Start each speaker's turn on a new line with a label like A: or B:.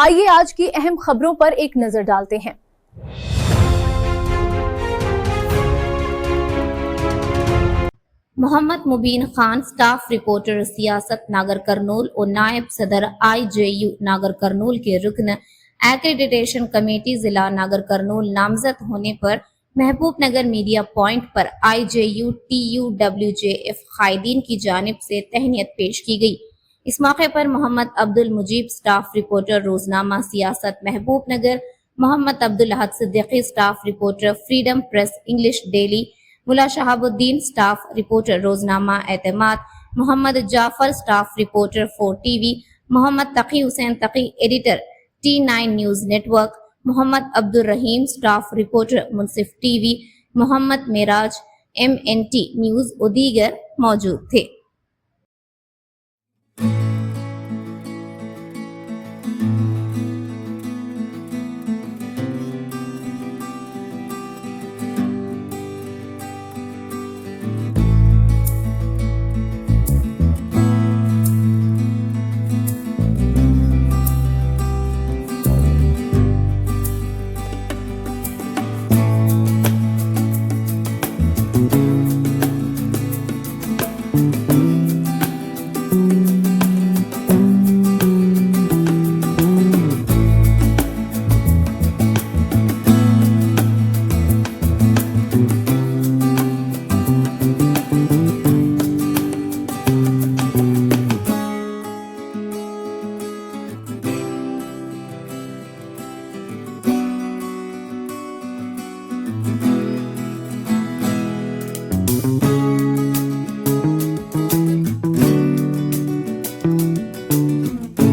A: آئیے آج کی اہم خبروں پر ایک نظر ڈالتے ہیں۔
B: محمد مبین خان سٹاف رپورٹر سیاست ناگرکرنول اور نائب صدر IJU ناگرکرنول کے رکن ایکریڈیٹیشن کمیٹی ضلع ناگرکرنول نامزد ہونے پر محبوب نگر میڈیا پوائنٹ پر IJU TUWJF قائدین کی جانب سے تہنیت پیش کی گئی۔ اس موقع پر محمد عبدالمجیب سٹاف رپورٹر روزنامہ Siasat Mahbubnagar, Mohammed Abdul Ahad Siddiqui staff reporter Freedom Press English daily, Mulla Shahabuddin staff reporter روزنامہ Etemaad, Mohammed Jafar staff reporter 4TV، Mohammed Taqi Hussain Taqi editor T9 news network, Mohammed Abdul Rahim staff reporter Munsif TV، Mohammed Meraj MNT news و دیگر موجود تھے۔